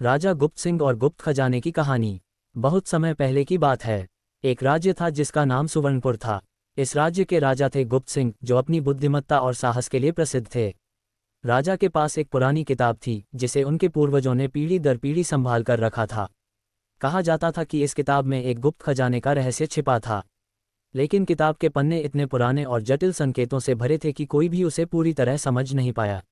राजा गुप्त सिंह और गुप्त खजाने की कहानी। बहुत समय पहले की बात है। एक राज्य था जिसका नाम सुवर्णपुर था। इस राज्य के राजा थे गुप्त सिंह, जो अपनी बुद्धिमत्ता और साहस के लिए प्रसिद्ध थे। राजा के पास एक पुरानी किताब थी जिसे उनके पूर्वजों ने पीढ़ी दर पीढ़ी संभाल कर रखा था। कहा जाता था कि इस किताब में एक गुप्त खजाने का रहस्य छिपा था। लेकिन किताब के पन्ने इतने पुराने और जटिल संकेतों से भरे थे कि कोई भी उसे पूरी तरह समझ नहीं पाया।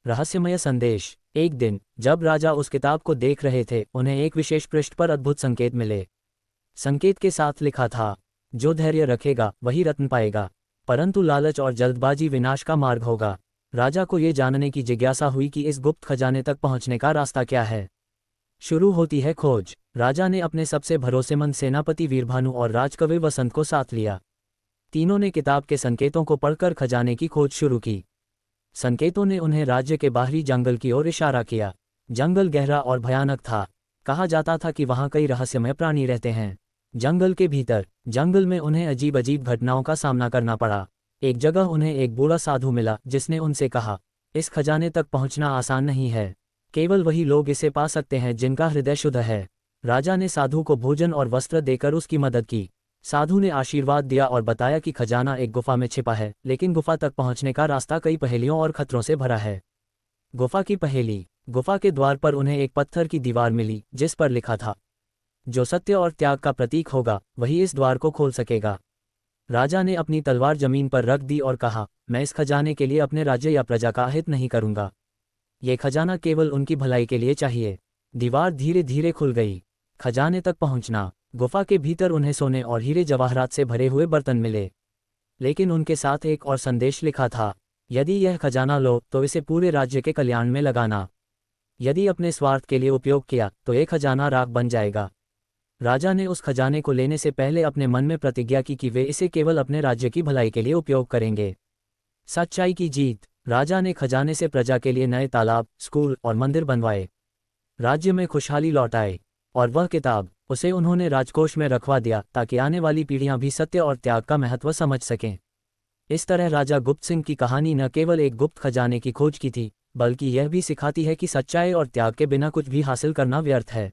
रहस्यमय संदेश। एक दिन जब राजा उस किताब को देख रहे थे, उन्हें एक विशेष पृष्ठ पर अद्भुत संकेत मिले। संकेत के साथ लिखा था, जो धैर्य रखेगा वही रत्न पाएगा, परंतु लालच और जल्दबाजी विनाश का मार्ग होगा। राजा को ये जानने की जिज्ञासा हुई कि इस गुप्त खजाने तक पहुंचने का रास्ता क्या है। शुरू होती है खोज। राजा ने अपने सबसे भरोसेमंद सेनापति वीरभानु और राजकवि वसंत को साथ लिया। तीनों ने किताब के संकेतों को पढ़कर खजाने की खोज शुरू की। संकेतों ने उन्हें राज्य के बाहरी जंगल की ओर इशारा किया। जंगल गहरा और भयानक था। कहा जाता था कि वहां कई रहस्यमय प्राणी रहते हैं। जंगल के भीतर जंगल में उन्हें अजीब अजीब घटनाओं का सामना करना पड़ा। एक जगह उन्हें एक बूढ़ा साधु मिला जिसने उनसे कहा, इस खजाने तक पहुंचना आसान नहीं है, केवल वही लोग इसे पा सकते हैं जिनका हृदय शुद्ध है। राजा ने साधु को भोजन और वस्त्र देकर उसकी मदद की। साधु ने आशीर्वाद दिया और बताया कि खजाना एक गुफा में छिपा है, लेकिन गुफा तक पहुंचने का रास्ता कई पहेलियों और खतरों से भरा है। गुफा की पहेली। गुफा के द्वार पर उन्हें एक पत्थर की दीवार मिली जिस पर लिखा था, जो सत्य और त्याग का प्रतीक होगा वही इस द्वार को खोल सकेगा। राजा ने अपनी तलवार जमीन पर रख दी और कहा, मैं इस खजाने के लिए अपने राज्य या प्रजा का अहित नहीं करूंगा। ये खजाना केवल उनकी भलाई के लिए चाहिए। दीवार धीरे धीरे खुल गई। खजाने तक पहुंचना। गुफा के भीतर उन्हें सोने और हीरे जवाहरात से भरे हुए बर्तन मिले, लेकिन उनके साथ एक और संदेश लिखा था, यदि यह खजाना लो तो इसे पूरे राज्य के कल्याण में लगाना। यदि अपने स्वार्थ के लिए उपयोग किया तो एक खजाना राख बन जाएगा। राजा ने उस खजाने को लेने से पहले अपने मन में प्रतिज्ञा की कि वे इसे केवल अपने राज्य की भलाई के लिए उपयोग करेंगे। सच्चाई की जीत। राजा ने खजाने से प्रजा के लिए नए तालाब, स्कूल और मंदिर बनवाए। राज्य में खुशहाली लौट आए। और वह किताब, उसे उन्होंने राजकोष में रखवा दिया ताकि आने वाली पीढ़ियां भी सत्य और त्याग का महत्व समझ सकें। इस तरह राजा गुप्त सिंह की कहानी न केवल एक गुप्त खजाने की खोज की थी, बल्कि यह भी सिखाती है कि सच्चाई और त्याग के बिना कुछ भी हासिल करना व्यर्थ है।